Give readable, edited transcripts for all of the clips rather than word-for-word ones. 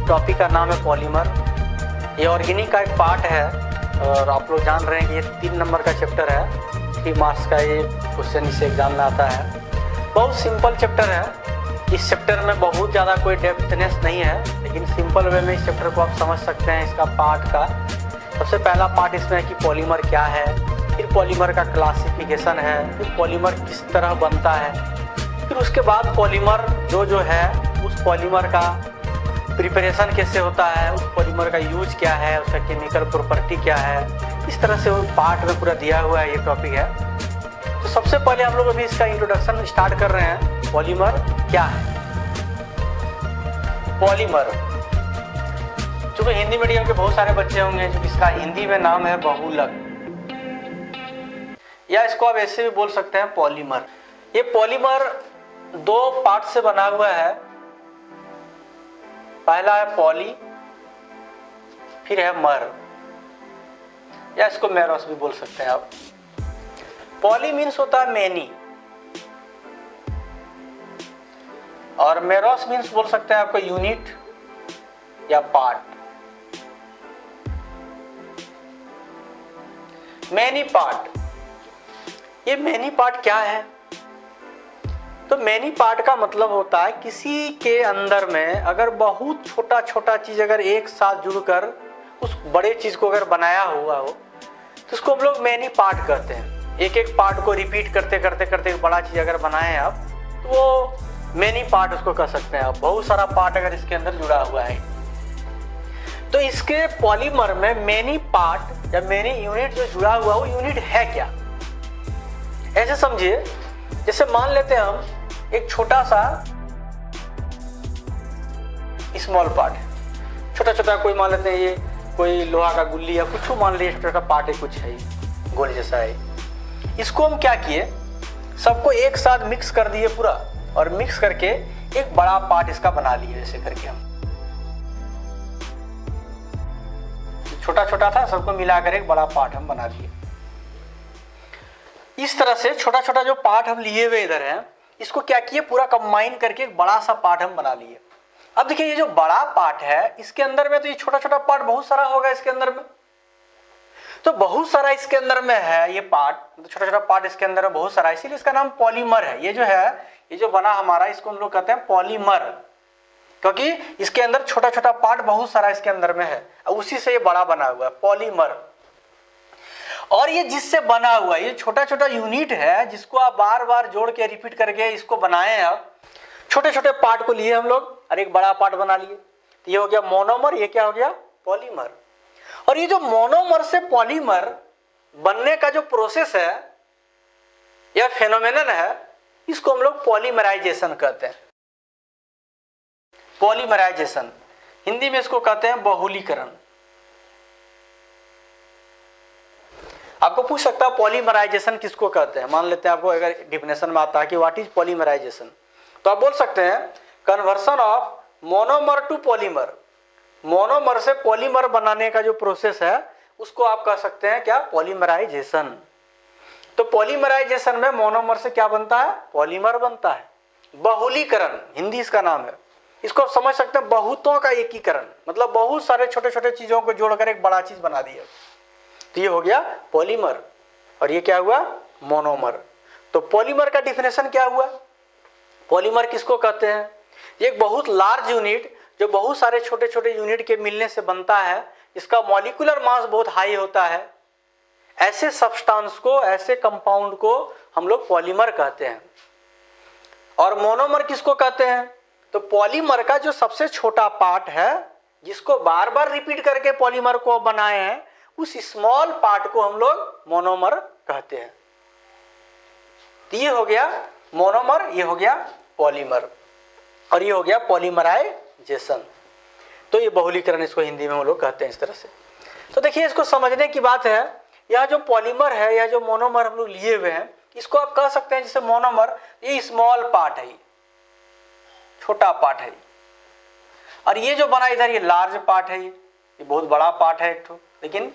Topic का नाम है पॉलीमर। ये ऑर्गेनिक का एक पार्ट है और आप लोग जान रहे हैं कि ये 3 नंबर का चैप्टर है। 3 मार्क्स का ये क्वेश्चन इस एग्जाम में आता है। बहुत सिंपल चैप्टर है। इस चैप्टर में बहुत ज़्यादा कोई डेप्थनेस नहीं है, लेकिन सिंपल वे में इस चैप्टर को आप समझ सकते हैं। इसका पार्ट का सबसे पहला पार्ट इसमें है कि पॉलीमर क्या है, फिर पॉलीमर का क्लासिफिकेशन है, फिर पॉलीमर किस तरह बनता है, फिर उसके बाद पॉलीमर जो है उस पॉलीमर का प्रिपरेशन कैसे होता है, उस पॉलीमर का यूज क्या है, उसका केमिकल प्रॉपर्टी क्या है। इस तरह से वो पार्ट में पूरा दिया हुआ है, ये टॉपिक है। तो सबसे पहले हम लोग अभी इसका इंट्रोडक्शन स्टार्ट कर रहे हैं। पॉलीमर क्या है? पॉलीमर, चूंकि हिंदी मीडियम के बहुत सारे बच्चे होंगे जो इसका हिंदी में नाम है बहुलक, या इसको आप ऐसे भी बोल सकते हैं पॉलीमर। ये पॉलीमर 2 पार्ट से बना हुआ है। पहला है पॉली, फिर है मर, या इसको मेरोस भी बोल सकते हैं आप। पॉली मीन्स होता है मैनी, और मेरोस मीन्स बोल सकते हैं आपको यूनिट या पार्ट। मैनी पार्ट, ये मैनी पार्ट क्या है? तो मैनी पार्ट का मतलब होता है किसी के अंदर में अगर बहुत छोटा छोटा चीज अगर एक साथ जुड़कर उस बड़े चीज को अगर बनाया हुआ हो तो उसको हम लोग मैनी पार्ट कहते हैं। एक एक पार्ट को रिपीट करते करते करते एक बड़ा चीज अगर बनाए आप तो वो मैनी पार्ट उसको कह सकते हैं आप। बहुत सारा पार्ट अगर इसके अंदर जुड़ा हुआ है तो इसके पॉलीमर में मैनी पार्ट या मैनी यूनिट जो जुड़ा हुआ वो यूनिट है क्या? ऐसे समझिए, जैसे मान लेते हैं हम एक छोटा सा स्मॉल पार्ट, छोटा छोटा कोई मान लेते हैं ये कोई लोहा का गुल्ली या कुछ मान लीजिए छोटा छोटा पार्ट है, कुछ है गोल जैसा है। इसको हम क्या किए, सबको एक साथ मिक्स कर दिए पूरा, और मिक्स करके एक बड़ा पार्ट इसका बना लिए। ऐसे करके हम छोटा छोटा था, सबको मिलाकर एक बड़ा पार्ट हम बना लिए। इस तरह से छोटा छोटा जो पार्ट हम लिए हुए इधर है, इसको क्या किए, पूरा कंबाइन करके एक बड़ा सा पार्ट हम बना लिए। अब देखिए ये जो बड़ा पार्ट है इसके अंदर में तो ये छोटा छोटा पार्ट बहुत सारा होगा इसके अंदर में, तो बहुत सारा इसके अंदर में है ये पार्ट, तो छोटा छोटा पार्ट इसके अंदर में बहुत सारा, इसीलिए इसका नाम पॉलीमर है। ये जो है, ये जो बना हमारा, इसको हम लोग कहते हैं पॉलीमर, क्योंकि इसके अंदर छोटा छोटा पार्ट बहुत सारा इसके अंदर में है, उसी से ये बड़ा बना हुआ है पॉलीमर। और ये जिससे बना हुआ ये छोटा छोटा यूनिट है, जिसको आप बार बार जोड़ के रिपीट करके इसको बनाए आप। छोटे छोटे पार्ट को लिए हम लोग और एक बड़ा पार्ट बना लिए, तो ये हो गया मोनोमर, ये क्या हो गया, पॉलीमर। और ये जो मोनोमर से पॉलीमर बनने का जो प्रोसेस है या फेनोमेनन है, इसको हम लोग पॉलीमराइजेशन कहते हैं। पॉलीमराइजेशन, हिंदी में इसको कहते हैं बहुलीकरण। आपको पूछ सकता है पॉलीमराइजेशन किसको कहते हैं। मान लेते हैं आपको अगर डिफिनेशन में आता है कि व्हाट इज पॉलीमराइजेशन, तो आप बोल सकते हैं conversion of monomer to polymer. Monomer से पॉलीमर बनाने का जो प्रोसेस है उसको आप कह सकते हैं क्या, पॉलीमराइजेशन। तो पॉलीमराइजेशन में मोनोमर से क्या बनता है, पॉलीमर बनता है। बहुलीकरण हिंदी इसका नाम है। इसको आप समझ सकते हैं बहुतों का एकीकरण, मतलब बहुत सारे छोटे छोटे चीजों को जोड़कर एक बड़ा चीज बना दिया, तो ये हो गया पॉलीमर। और ये क्या हुआ, मोनोमर। तो पॉलीमर का डिफिनेशन क्या हुआ, पॉलीमर किसको कहते हैं, ये एक बहुत लार्ज यूनिट जो बहुत सारे छोटे छोटे यूनिट के मिलने से बनता है, इसका मॉलिक्यूलर मास बहुत हाई होता है। ऐसे सब्सटेंस को, ऐसे कंपाउंड को हम लोग पॉलीमर कहते हैं। और मोनोमर किसको कहते हैं, तो पॉलीमर का जो सबसे छोटा पार्ट है, जिसको बार बार रिपीट करके पॉलीमर को बनाए हैं, उस स्मॉल पार्ट को हम लोग मोनोमर कहते हैं। तो ये हो गया मोनोमर, ये हो गया पॉलीमर, और ये हो गया पॉलीमराइजेशन। तो ये बहुलीकरण इसको हिंदी में हम लोग कहते हैं इस तरह से। तो देखिए इसको समझने की बात है, यह जो पॉलीमर है या जो मोनोमर हम लोग लिए हुए हैं, इसको आप कह सकते हैं जैसे मोनोमर ये स्मॉल पार्ट है, छोटा पार्ट है, और ये जो बना इधर ये लार्ज पार्ट है, ये बहुत बड़ा पार्ट है एक ठो। लेकिन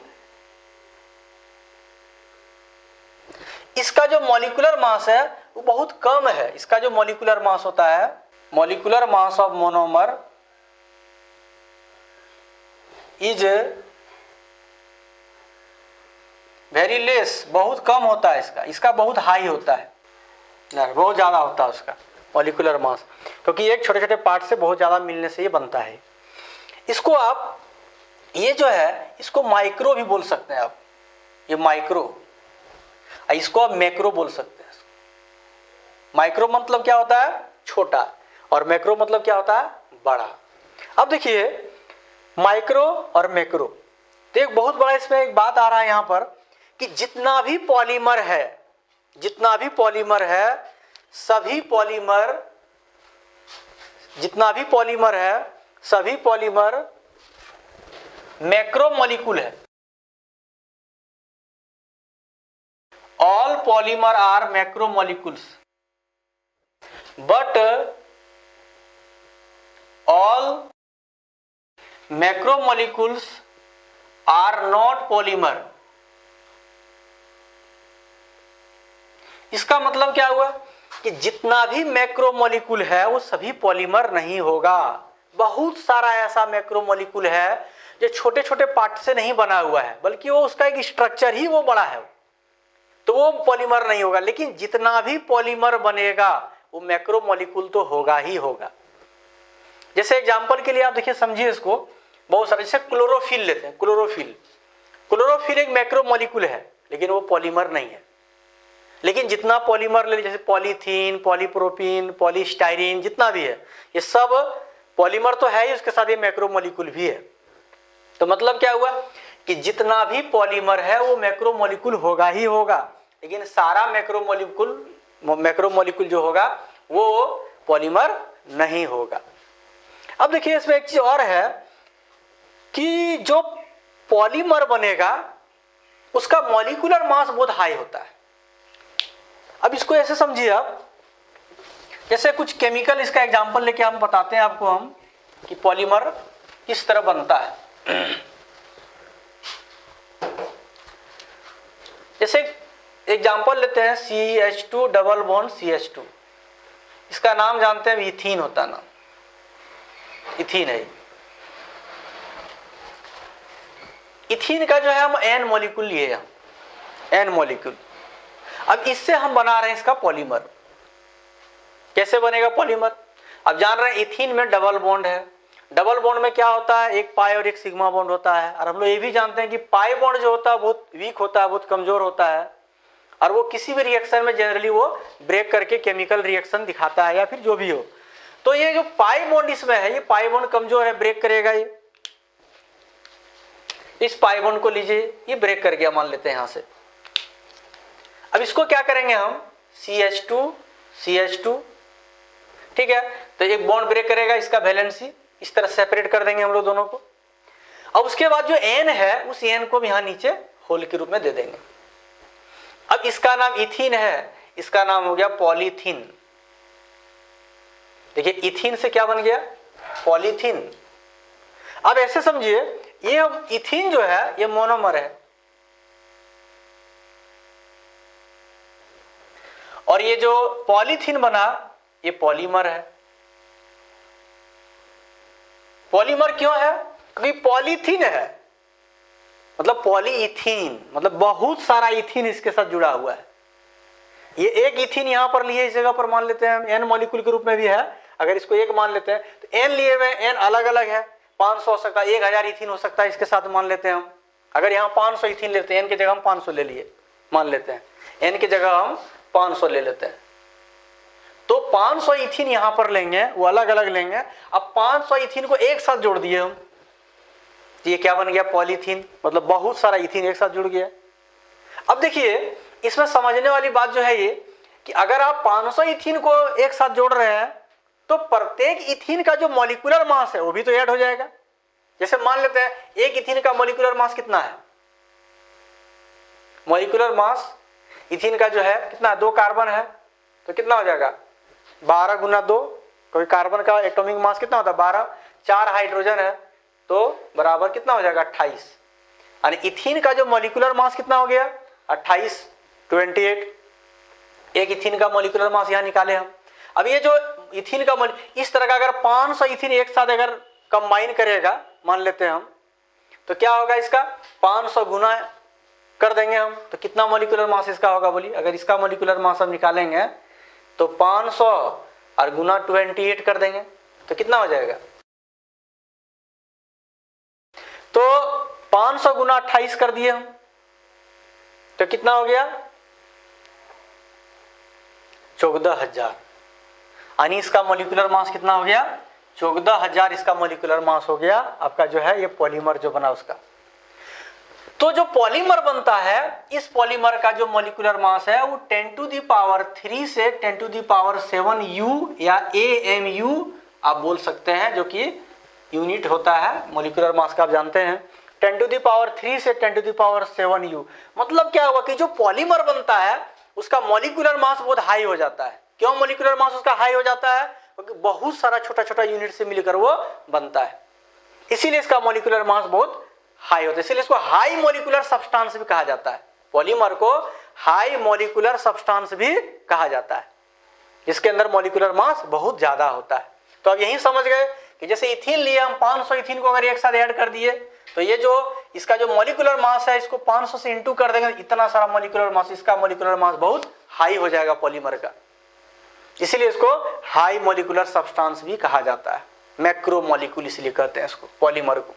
इसका जो मॉलिक्यूलर मास है वो बहुत कम है। इसका जो मॉलिक्यूलर मास होता है, molecular mass of monomer is very less, बहुत कम होता है इसका बहुत हाई होता है, बहुत ज़्यादा होता है उसका मॉलिक्यूलर मास, क्योंकि एक छोटे छोटे पार्ट से बहुत ज़्यादा मिलने से ये बनता है। इसको आप, ये जो है इसको माइक्रो भी बोल सकते हैं आप, ये माइक्रो, इसको आप मैक्रो बोल सकते हैं। माइक्रो मतलब क्या होता है, छोटा, और मैक्रो मतलब क्या होता है, बड़ा। अब देखिए माइक्रो और मैक्रो, तो एक बहुत बड़ा इसमें एक बात आ रहा है यहाँ पर कि जितना भी पॉलीमर है, जितना भी पॉलीमर है, सभी पॉलीमर, जितना भी पॉलीमर है सभी पॉलीमर मैक्रोमोलिक्यूल है। All polymer are macromolecules but all macromolecules are not polymer. इसका मतलब क्या हुआ कि जितना भी मैक्रोमोलिक्यूल है वो सभी पॉलीमर नहीं होगा। बहुत सारा ऐसा मैक्रोमोलिक्यूल है जो छोटे छोटे पार्ट से नहीं बना हुआ है, बल्कि वो उसका एक स्ट्रक्चर ही वो बड़ा है, तो वो पॉलीमर नहीं होगा। लेकिन जितना भी पॉलीमर बनेगा वो मैक्रोमोलिक्यूल तो होगा ही होगा। जैसे एग्जांपल के लिए आप देखिए, समझिए इसको, बहुत सारे, जैसे क्लोरोफिल लेते हैं, क्लोरोफिल एक मैक्रोमोलिक्यूल है लेकिन वो पॉलीमर नहीं है। लेकिन जितना पॉलीमर ले, जैसे पॉलीथीन, पॉलीप्रोपीन, पॉलीस्टाइरीन, जितना भी है ये सब पॉलीमर तो है ही, उसके साथ ये मैक्रोमोलिक्यूल भी है। तो मतलब क्या हुआ कि जितना भी पॉलीमर है वो मैक्रोमोलिक्यूल होगा ही होगा, लेकिन सारा मैक्रोमोलिक्यूल जो होगा वो पॉलीमर नहीं होगा। अब देखिए इसमें एक चीज और है कि जो पॉलीमर बनेगा उसका मॉलिक्यूलर मास बहुत हाई होता है। अब इसको ऐसे समझिए आप, जैसे कुछ केमिकल, इसका एग्जांपल लेके हम बताते हैं आपको हम कि पॉलीमर किस तरह बनता है। जैसे एग्जांपल लेते हैं CH2 डबल बॉन्ड CH2, इसका नाम जानते हैं, इथीन होता है नाम, इथीन है। इथीन का जो है हम N मॉलिक्यूल लिए हम, N मॉलिक्यूल। अब इससे हम बना रहे हैं इसका पॉलीमर। कैसे बनेगा पॉलीमर? अब जान रहे हैं इथीन में डबल बॉन्ड है, डबल बॉन्ड में क्या होता है, एक पाई और एक सिग्मा बॉन्ड होता है। और हम लोग ये भी जानते हैं कि पाई बॉन्ड जो होता है बहुत वीक होता है, बहुत कमजोर होता है, और वो किसी भी रिएक्शन में जनरली वो ब्रेक करके केमिकल रिएक्शन दिखाता है या फिर जो भी हो। तो ये जो पाई बॉन्ड इसमें है, ये पाई बॉन्ड कमजोर है, ब्रेक करेगा। ये इस पाई बॉन्ड को लीजिए, ये ब्रेक कर गया मान लेते हैं यहां से। अब इसको क्या करेंगे हम, CH2 ठीक है, तो एक बॉन्ड ब्रेक करेगा, इसका वैलेंसी इस तरह सेपरेट कर देंगे हम लोग दोनों को। अब उसके बाद जो N है उस N को भी यहां नीचे होल के रूप में दे देंगे। अब इसका नाम इथीन है, इसका नाम हो गया पॉलीथीन। देखिए इथीन से क्या बन गया, पॉलीथीन। अब ऐसे समझिए, ये इथीन जो है ये मोनोमर है, और ये जो पॉलीथीन बना ये पॉलीमर है। पॉलीमर क्यों है? क्योंकि पॉलीथीन है, मतलब पॉलीइथीन, मतलब बहुत सारा इथीन इसके साथ जुड़ा हुआ है। ये एक इथीन यहां पर लिए, इस जगह पर मान लेते हैं हम N मॉलिक्यूल के रूप में भी है। अगर इसको एक मान लेते हैं तो N लिए हुए, N अलग अलग है, 500 हो सकता है, 1000 इथीन हो सकता है, इसके साथ मान लेते हैं हम। अगर यहाँ 500 इथीन लेते हैं, N की जगह हम 500 ले लिए, मान लेते हैं N की जगह हम 500 ले लेते हैं, तो 500 इथीन यहां पर लेंगे, वो अलग अलग लेंगे। अब 500 इथीन को एक साथ जोड़ दिए हम, तो ये क्या बन गया, पॉलीथीन, मतलब बहुत सारा इथीन एक साथ जुड़ गया। अब देखिए इसमें समझने वाली बात जो है ये कि अगर आप 500 इथीन को एक साथ जोड़ रहे हैं तो प्रत्येक इथीन का जो मॉलिक्यूलर मास है वो भी तो ऐड हो जाएगा। जैसे मान लेते हैं एक इथीन का मॉलिक्यूलर मास कितना है, मॉलिक्यूलर मास इथीन का जो है कितना, 2 कार्बन है, तो कितना हो जाएगा 12 गुना 2, क्योंकि कार्बन का एटॉमिक मास कितना होता है 12, 4 हाइड्रोजन है तो बराबर कितना हो जाएगा 28। यानी इथीन का जो मॉलिक्यूलर मास कितना हो गया 28, 28। एक इथीन का मॉलिक्यूलर मास यहाँ निकाले हम। अब ये जो इथीन का इस तरह का अगर 500 इथीन एक साथ अगर कंबाइन करेगा मान लेते हैं हम, तो क्या होगा इसका 500 गुना कर देंगे हम, तो कितना मॉलिक्यूलर मास इसका होगा बोलिए। अगर इसका मॉलिक्यूलर मास हम निकालेंगे तो 500 और गुना 28 कर देंगे तो कितना हो जाएगा, तो 500 गुना 28 कर दिए हम तो कितना हो गया 14,000। यानी इसका मॉलिक्यूलर मास कितना हो गया 14,000 इसका मॉलिक्यूलर मास हो गया आपका जो है ये पॉलीमर जो बना उसका। तो जो पॉलीमर बनता है इस पॉलीमर का जो मॉलिक्यूलर मास है वो 10⁻³ से 10⁻7 U या AMU आप बोल सकते हैं, जो कि यूनिट होता है मॉलिक्यूलर मास का, आप जानते हैं 10⁻³ से 10⁻7 U। मतलब क्या हुआ कि जो पॉलीमर बनता है उसका मॉलिक्यूलर मास बहुत हाई हो जाता है। क्यों मॉलिक्यूलर मास उसका हाई हो जाता है, क्योंकि बहुत सारा छोटा छोटा यूनिट से मिलकर वो बनता है, इसीलिए इसका मॉलिक्यूलर मास बहुत हाई होता है, इसीलिए इसको हाई मॉलिक्यूलर सब्सटेंस भी कहा जाता है। पॉलीमर को हाई मॉलिक्यूलर सब्सटेंस भी कहा जाता है, इसके अंदर मॉलिक्यूलर मास बहुत ज्यादा होता है। तो अब यही समझ गए कि जैसे इथीन लिए हम 500 इथीन को अगर एक साथ ऐड कर दिए तो ये जो इसका जो मॉलिक्यूलर मास है इसको 500 से इंटू कर देंगे, इतना सारा मॉलिक्यूलर मास, इसका मॉलिक्यूलर मास बहुत हाई हो जाएगा पॉलीमर का, इसीलिए इसको हाई मॉलिक्यूलर सब्सटेंस भी कहा जाता है। मैक्रो मॉलिक्यूल इसलिए कहते हैं इसको पॉलीमर को।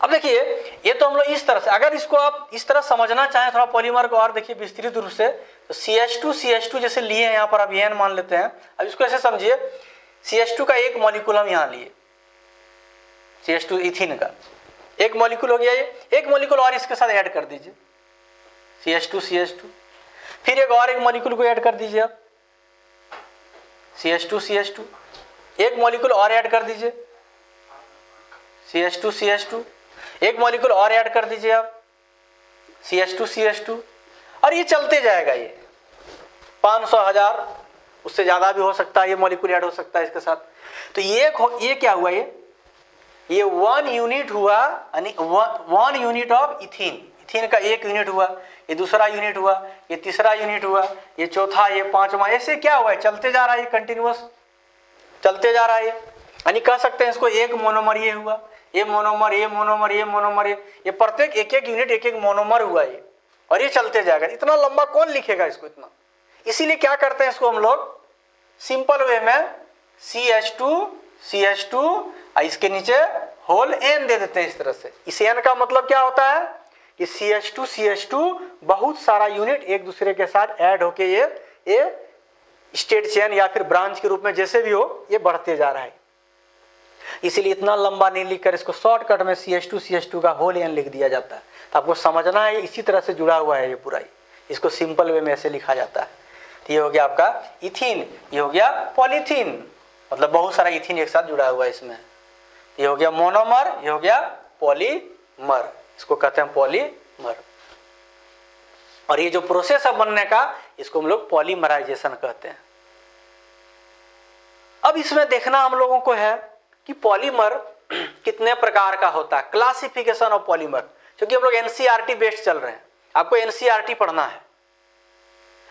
अब देखिए ये तो हम लोग इस तरह से, अगर इसको आप इस तरह समझना चाहें थोड़ा पॉलीमर को और देखिए विस्तृत रूप से, तो CH2 जैसे लिए हैं यहाँ पर, अब एन मान लेते हैं। अब इसको ऐसे समझिए CH2 का एक मॉलिक्यूल हम यहाँ लिए, CH2 इथीन का एक मॉलिक्यूल हो गया, ये एक मॉलिक्यूल और इसके साथ ऐड कर दीजिए CH2 फिर एक मॉलिक्यूल को ऐड कर दीजिए आप CH2 एक मॉलिक्यूल और ऐड कर दीजिए CH2 एक मॉलिक्यूल और ऐड कर दीजिए आप CH2 और ये चलते जाएगा, ये 500 1000 उससे ज्यादा भी हो सकता है, ये मॉलिक्यूल ऐड हो सकता है इसके साथ। तो ये क्या हुआ, ये 1 यूनिट हुआ, यानी 1 यूनिट ऑफ इथीन का एक यूनिट हुआ, ये दूसरा यूनिट हुआ, ये तीसरा यूनिट हुआ, ये चौथा, ये पांचवा, ऐसे क्या हुआ है चलते जा रहा है, कंटिन्यूअस चलते जा रहा है। यानी कह सकते हैं इसको एक मोनोमर ये हुआ, ये मोनोमर, ये मोनोमर, ये मोनोमर, ये प्रत्येक एक एक यूनिट एक एक मोनोमर हुआ ये, और ये चलते जाएगा। इतना लंबा कौन लिखेगा इसको इतना, इसीलिए क्या करते हैं इसको हम लोग सिंपल वे में CH2 और इसके नीचे होल N दे देते हैं इस तरह से। इस N का मतलब क्या होता है कि CH2 बहुत सारा यूनिट एक दूसरे के साथ ऐड होके ये स्टेट चेन या फिर ब्रांच के रूप में जैसे भी हो ये बढ़ते जा रहा है। इसीलिए इतना लंबा नहीं लिखकर इसको शॉर्टकट में CH2 का होल N लिख दिया जाता है। तो आपको समझना है इसी तरह से जुड़ा हुआ है ये पूरा, इसको सिंपल वे में ऐसे लिखा जाता है। तो ये हो गया आपका इथीन, ये हो गया पॉलीथीन, मतलब बहुत सारा इथीन एक साथ जुड़ा हुआ है इसमें। ये हो गया मोनोमर, ये हो गया पॉलीमर, इसको कहते हैं पॉलीमर। और ये जो प्रोसेस है बनने का इसको हम लोग पॉलीमराइजेशन कहते हैं। अब इसमें देखना हम लोगों को है कि पॉलीमर कितने प्रकार का होता है, क्लासिफिकेशन ऑफ पॉलीमर। क्योंकि हम लोग NCERT बेस्ड चल रहे हैं, आपको NCERT पढ़ना है।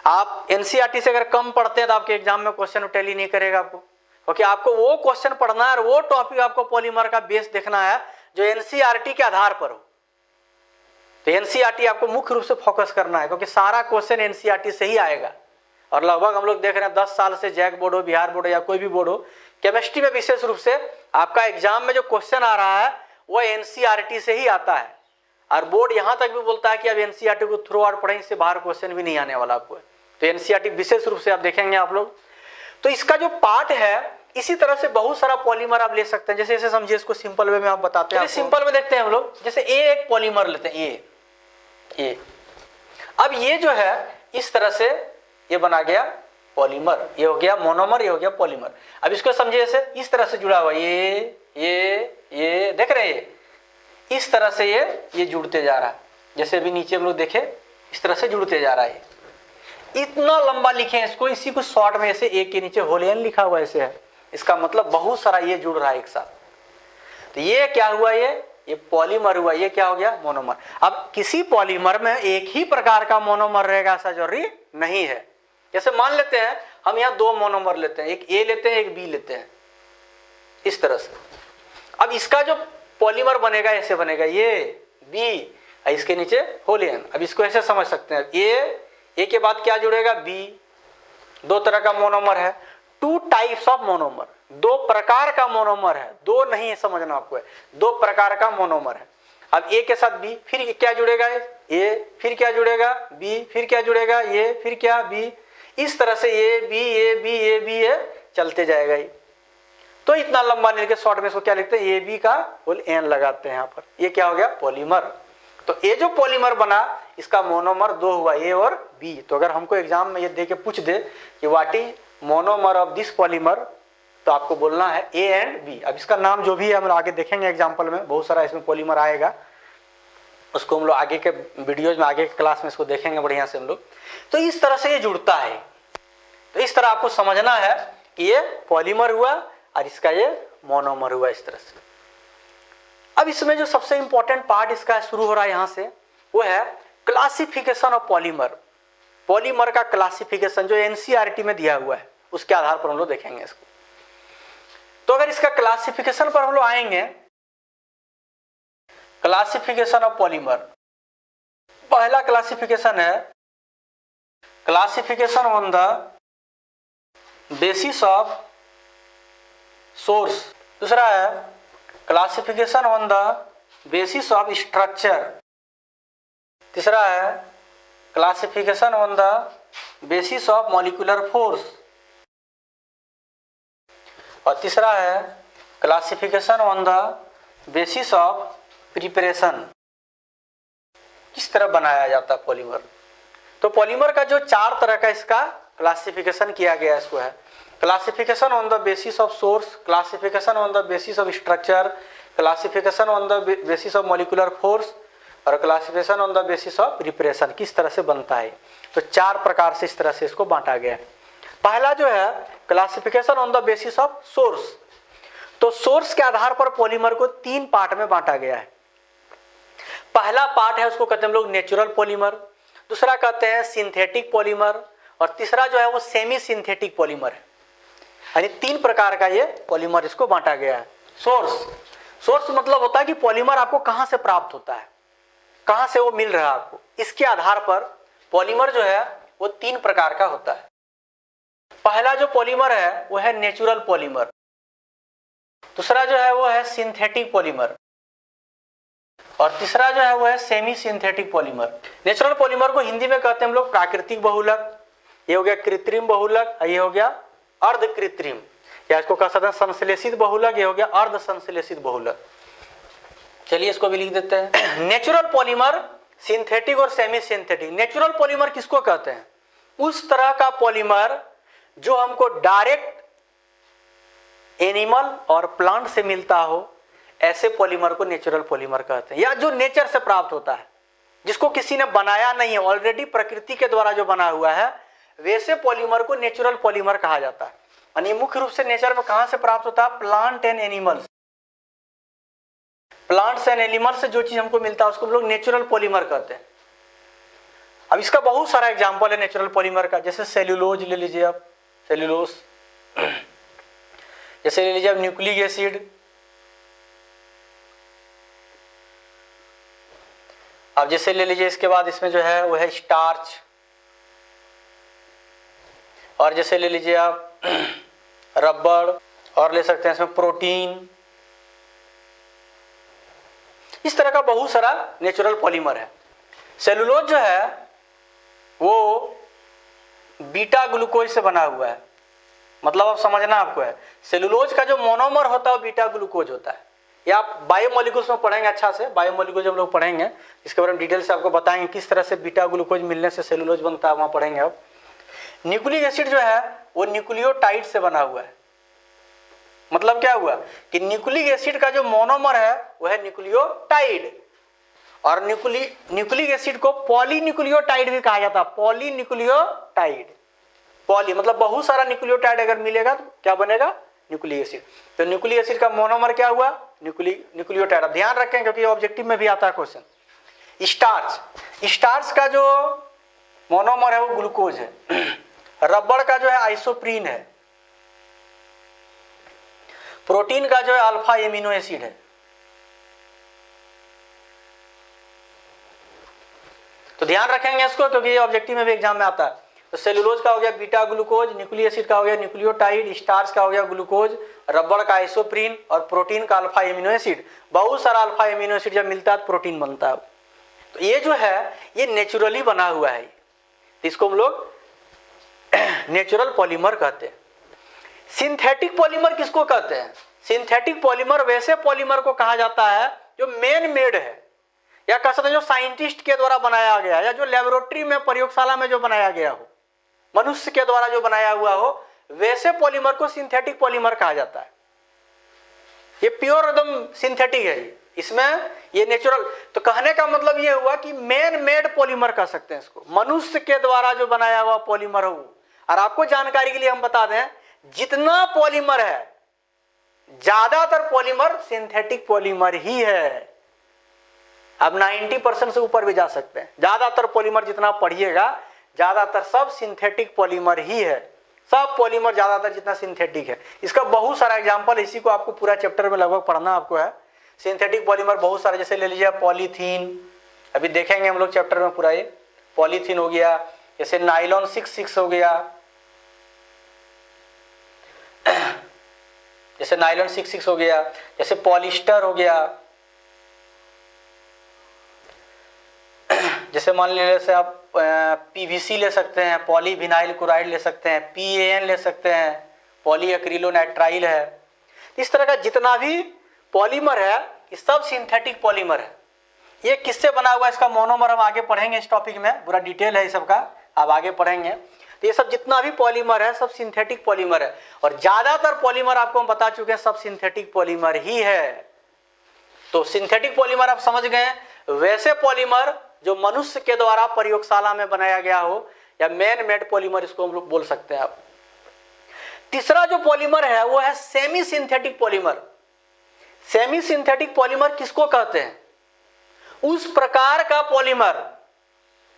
आप NCERT से अगर कम पढ़ते हैं तो आपके एग्जाम में क्वेश्चन टैली नहीं करेगा आपको, क्योंकि आपको वो क्वेश्चन पढ़ना है और वो टॉपिक आपको पॉलीमर का बेस देखना है जो NCERT के आधार पर हो। तो NCERT आपको मुख्य रूप से फोकस करना है, क्योंकि सारा क्वेश्चन NCERT से ही आएगा। और लगभग हम लोग देख रहे हैं 10 साल से जैक बोर्ड हो, बिहार बोर्ड हो या कोई भी बोर्ड हो, केमिस्ट्री में विशेष रूप से आपका एग्जाम में जो क्वेश्चन आ रहा है वो NCERT से ही आता है। और बोर्ड यहाँ तक भी बोलता है कि अब NCERT को थ्रू आउट पढ़ें, इससे बाहर क्वेश्चन भी नहीं आने वाला आपको। तो NCERT विशेष रूप से आप देखेंगे आप लोग। तो इसका जो पार्ट है इसी तरह से बहुत सारा पॉलीमर आप ले सकते हैं। जैसे ऐसे समझिए, इसको सिंपल वे में आप बताते हैं। सिंपल में देखते हैं हम लोग, जैसे एक पॉलीमर लेते हैं, ये अब ये जो है इस तरह से ये बना गया पॉलीमर, ये हो गया मोनोमर, ये हो गया पॉलीमर। अब इसको समझिए ऐसे इस तरह से जुड़ा हुआ, ये देख रहे हैं, इस तरह से ये जुड़ते जा रहा है। जैसे अभी नीचे हम लोग देखे इस तरह से जुड़ते जा रहा है। इतना लंबा लिखे हैं इसको, इसी को शॉर्ट में ऐसे एक के नीचे होल N लिखा हुआ ऐसे है। इसका मतलब बहुत सारा ये जुड़ रहा है एक साथ। तो ये क्या हुआ, ये पॉलीमर हुआ, ये क्या हो गया मोनोमर। अब किसी पॉलीमर में एक ही प्रकार का मोनोमर रहेगा ऐसा जरूरी नहीं है। जैसे मान लेते हैं हम यहाँ 2 मोनोमर लेते हैं, एक A लेते हैं, एक B लेते हैं, इस तरह से। अब इसका जो पॉलीमर बनेगा, ऐसे बनेगा ये बी, इसके नीचे होल एन। अब इसको ऐसे समझ सकते हैं, ए के बाद क्या जुड़ेगा बी। दो तरह का मोनोमर है, टू टाइप्स ऑफ मोनोमर, दो प्रकार का मोनोमर है, दो नहीं है समझना आपको है, दो प्रकार का मोनोमर है। अब ए के साथ बी, फिर क्या जुड़ेगा ए, फिर क्या जुड़ेगा बी, फिर क्या जुड़ेगा ए, फिर क्या बी, इस तरह से A B A B A B A चलते जाएगा ये। तो इतना लंबा लेके शॉर्ट में इसको क्या लिखते हैं, ए बी का होल एन लगाते हैं यहाँ पर। ये क्या हो गया पॉलीमर। तो ये जो पॉलीमर बना इसका मोनोमर दो हुआ, ए और बी। तो अगर हमको एग्जाम में ये दे के पूछ दे कि what is monomer of this polymer, तो आपको बोलना है ए एंड बी। अब इसका नाम जो भी है हम आगे देखेंगे एग्जाम्पल में, बहुत सारा इसमें पॉलीमर आएगा, उसको हम लोग आगे के वीडियोज में आगे के क्लास में इसको देखेंगे बढ़िया से हम लोग। तो इस तरह से ये जुड़ता है। तो इस तरह आपको समझना है कि ये पॉलीमर हुआ और इसका ये मोनोमर हुआ, इस तरह से। अब इसमें जो सबसे इंपॉर्टेंट पार्ट इसका शुरू हो रहा है यहाँ से, वो है क्लासिफिकेशन ऑफ पॉलीमर। पॉलीमर का क्लासिफिकेशन जो एनसीईआरटी में दिया हुआ है, उसके आधार पर हम लोग देखेंगे इसको। तो अगर इसका क्लासिफिकेशन पर हम लोग आएंगे, क्लासिफिकेशन ऑफ पॉलीमर, पहला क्लासिफिकेशन है classification on the basis of source. दूसरा है classification on the basis of structure. तीसरा है classification on the basis of molecular force. और तीसरा है classification on the basis of preparation. किस तरह बनाया जाता है पॉलीमर। तो पॉलीमर का जो चार तरह का इसका क्लासिफिकेशन किया गया है, इसको है classification on the basis of source, classification on the basis of structure, classification on the basis of molecular force और classification on the basis of preparation. किस तरह से बनता है, तो चार प्रकार से इस तरह से इसको बांटा गया है। पहला जो है classification on the basis of source. तो सोर्स के आधार पर पॉलीमर को तीन पार्ट में बांटा गया है। पहला पार्ट है उसको कहते हैं हम लोग नेचुरल पॉलीमर, दूसरा कहते हैं सिंथेटिक पॉलीमर और तीसरा जो है वो सेमी सिंथेटिक पॉलीमर है। यानी तीन प्रकार का ये पॉलीमर इसको बांटा गया है। सोर्स मतलब होता है कि पॉलीमर आपको कहां से प्राप्त होता है, कहां से वो मिल रहा है आपको। इसके आधार पर पॉलीमर जो है वो तीन प्रकार का होता है। पहला जो पॉलीमर है वो है नेचुरल पॉलीमर, दूसरा जो है वो है सिंथेटिक पॉलीमर और तीसरा जो है वो है semi synthetic polymer. Natural polymer को हिंदी में कहते हैं हम लोग प्राकृतिक बहुलक, ये हो गया कृत्रिम बहुलक, ये हो गया अर्ध कृत्रिम, या इसको कह सकते हैं संश्लेषित बहुलक, ये हो गया अर्ध संश्लेषित बहुलक। चलिए इसको भी लिख देते हैं। नेचुरल पॉलीमर, सिंथेटिक और सेमी सिंथेटिक। नेचुरल पॉलीमर किसको कहते हैं, उस तरह का पॉलीमर जो हमको डायरेक्ट एनिमल और प्लांट से मिलता हो, ऐसे पॉलीमर को नेचुरल पॉलीमर कहते हैं। या जो नेचर से प्राप्त होता है, जिसको किसी ने बनाया नहीं है, ऑलरेडी प्रकृति के द्वारा जो बना हुआ है, वैसे पॉलीमर को नेचुरल पॉलीमर कहा जाता है। यानी मुख्य रूप से नेचर में कहां से प्राप्त होता है, plant and animals. Plants and animals से जो चीज हमको मिलता है उसको हम लोग नेचुरल पॉलीमर कहते हैं। अब इसका बहुत सारा एग्जांपल है नेचुरल पॉलीमर का, जैसे सेल्यूलोज ले लीजिए आप, सेल्यूलोज, जैसे ले लीजिए आप न्यूक्लिक एसिड। अब जैसे ले लीजिए इसके बाद इसमें जो है वो है स्टार्च, और जैसे ले लीजिए आप रबर, और ले सकते हैं इसमें प्रोटीन। इस तरह का बहुत सारा नेचुरल पॉलीमर है। सेलुलोज जो है वो बीटा ग्लूकोज से बना हुआ है, मतलब अब समझना आपको है, सेलुलोज का जो मोनोमर होता है वो बीटा ग्लूकोज होता है। या आप बायोमोलिक्यूल्स में पढ़ेंगे, अच्छा से बायोमोलिक्यूल्स हम लोग पढ़ेंगे, इसके बारे में डिटेल से आपको बताएंगे किस तरह से बीटा ग्लूकोज मिलने से सेलुलोज बनता है, वहां पढ़ेंगे आप। न्यूक्लिक एसिड जो है वो न्यूक्लियोटाइड से बना हुआ है। मतलब क्या हुआ कि न्यूक्लिक एसिड का जो मोनोमर है वो है न्यूक्लियोटाइड, और न्यूक्लिक एसिड को पॉलीन्यूक्लियोटाइड भी कहा जाता है। पॉलीन्यूक्लियोटाइड, पॉली मतलब बहुत सारा न्यूक्लियोटाइड अगर मिलेगा तो क्या बनेगा, न्यूक्लिक एसिड। तो न्यूक्लिक एसिड का मोनोमर क्या हुआ, न्यूक्लियोटाइड। ध्यान रखें क्योंकि ऑब्जेक्टिव में भी आता है क्वेश्चन। स्टार्च का जो मोनोमर है वो ग्लूकोज है। रबर का जो है आइसोप्रीन है। प्रोटीन का जो है अल्फा एमिनो एसिड है। तो ध्यान रखेंगे इसको, क्योंकि ये ऑब्जेक्टिव में भी एग्जाम में आता है। तो सेलुलोज का हो गया बीटा ग्लूकोज, न्यूक्लिक एसिड का हो गया न्यूक्लियोटाइड, स्टार्च का हो गया ग्लूकोज, रबड़ का आइसोप्रीन और प्रोटीन का अल्फा एमिनो एसिड। बहुत सारा अल्फा एमिनो एसिड जब मिलता है तो प्रोटीन बनता है। तो ये जो है ये नेचुरली बना हुआ है, इसको हम लोग नेचुरल पॉलीमर कहते हैं। सिंथेटिक पॉलीमर किसको कहते हैं? सिंथेटिक पॉलीमर वैसे पॉलीमर को कहा जाता है जो मैन मेड है, या कह सकते हैं जो साइंटिस्ट के द्वारा बनाया गया है, या जो लेबोरेटरी में प्रयोगशाला में जो बनाया गया हो, मनुष्य के द्वारा जो बनाया हुआ हो, वैसे पॉलीमर को सिंथेटिक पॉलीमर कहा जाता है। ये प्योर एकदम सिंथेटिक है, इसमें ये नेचुरल। तो कहने का मतलब ये हुआ कि मैन मेड पॉलीमर कह सकते हैं इसको, मनुष्य के द्वारा जो बनाया हुआ पॉलीमर हो। और आपको जानकारी के लिए हम बता दें, जितना पॉलीमर है ज्यादातर पॉलीमर सिंथेटिक पॉलीमर ही है। अब 90% से ऊपर भी जा सकते हैं। ज्यादातर पॉलीमर जितना पढ़िएगा ज्यादातर सब सिंथेटिक पॉलीमर ही है। सब पॉलीमर ज्यादातर जितना सिंथेटिक है। इसका बहुत सारा एग्जांपल, इसी को आपको पूरा चैप्टर में लगभग पढ़ना आपको है। सिंथेटिक पॉलीमर बहुत सारे, जैसे ले लीजिए पॉलीथीन, अभी देखेंगे हम लोग चैप्टर में पूरा। ये पॉलीथीन हो गया, जैसे नाइलॉन 6 हो गया, जैसे नाइलॉन 6 हो गया, जैसे पॉलिस्टर हो गया, जैसे मान लीजिए जैसे आप पीवीसी ले सकते हैं, पॉलीविनाइल क्लोराइड ले सकते हैं, PAN ले सकते हैं, पॉलीएक्रिलोनाइट्राइल है। इस तरह का जितना भी पॉलीमर है ये सब सिंथेटिक पॉलीमर है। ये किससे बना हुआ है इसका मोनोमर हम आगे पढ़ेंगे, इस टॉपिक में पूरा डिटेल है इस सब का, आप आगे पढ़ेंगे। तो ये सब जितना भी पॉलीमर है सब सिंथेटिक पॉलीमर है, और ज्यादातर पॉलीमर आपको हम बता चुके हैं सब सिंथेटिक पॉलीमर ही है। तो सिंथेटिक पॉलीमर आप समझ गए, वैसे पॉलीमर जो मनुष्य के द्वारा प्रयोगशाला में बनाया गया हो, या मैन मेड पॉलीमर इसको हम लोग बोल सकते हैं आप। तीसरा जो पॉलीमर है वो है semi synthetic polymer. Semi synthetic polymer किसको कहते हैं? उस प्रकार का पॉलीमर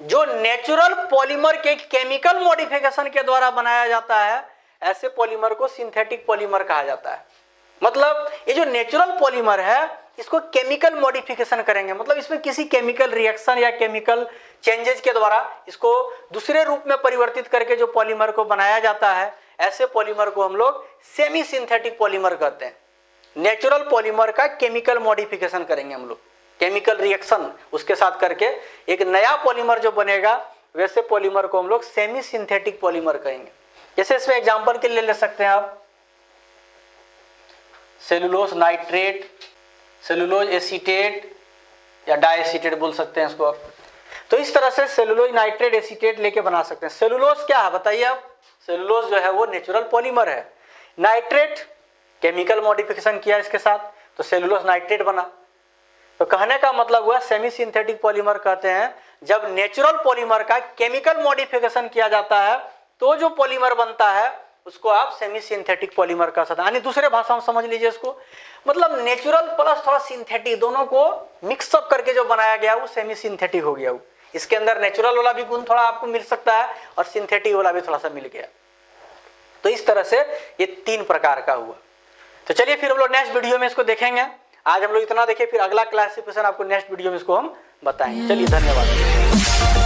जो नेचुरल पॉलीमर के केमिकल मॉडिफिकेशन के द्वारा बनाया जाता है, ऐसे पॉलीमर को सिंथेटिक पॉलीमर कहा जाता है। मतलब ये जो नेचुरल पॉलीमर है इसको केमिकल मॉडिफिकेशन करेंगे, मतलब इसमें किसी केमिकल रिएक्शन या केमिकल चेंजेस के द्वारा इसको दूसरे रूप में परिवर्तित करके जो पॉलीमर को बनाया जाता है, ऐसे पॉलीमर को हम लोग सेमी सिंथेटिक पॉलीमर कहते हैं। नेचुरल पॉलीमर का केमिकल मॉडिफिकेशन करेंगे हम लोग, केमिकल रिएक्शन उसके साथ करके एक नया पॉलीमर जो बनेगा, वैसे पॉलीमर को हम लोग सेमी सिंथेटिक पॉलीमर कहेंगे। जैसे इसमें एग्जांपल के लिए ले सकते हैं आप सेलुलोज नाइट्रेट, सेलुलोज एसीटेट या डाइएसीटेट बोल सकते हैं इसको आप। तो इस तरह से सेलुलोज नाइट्रेट एसीटेट लेके बना सकते हैं। सेलुलोज क्या है बताइए आप? सेलुलोज जो है वो नेचुरल पॉलीमर है। नाइट्रेट केमिकल मॉडिफिकेशन किया इसके साथ, तो सेलुलोज नाइट्रेट बना। तो कहने का मतलब हुआ सेमी सिंथेटिक पॉलीमर कहते हैं जब नेचुरल पॉलीमर का केमिकल मॉडिफिकेशन किया जाता है तो जो पॉलीमर बनता है उसको आप सेमी सिंथेटिक पॉलीमर कह सकते हैं। यानी दूसरे भाषा में समझ लीजिए इसको, मतलब नेचुरल प्लस थोड़ा सिंथेटिक दोनों को मिक्सअप करके जो बनाया गया वो सेमी सिंथेटिक हो गया। वो इसके अंदर नेचुरल वाला भी गुण थोड़ा आपको मिल सकता है और सिंथेटिक वाला भी थोड़ा सा मिल गया। तो इस तरह से ये 3 प्रकार का हुआ। तो चलिए फिर हम लोग नेक्स्ट वीडियो में इसको देखेंगे। आज हम लोग इतना देखें, फिर अगला क्लासिफिकेशन आपको नेक्स्ट वीडियो में इसको हम बताएंगे। चलिए धन्यवाद।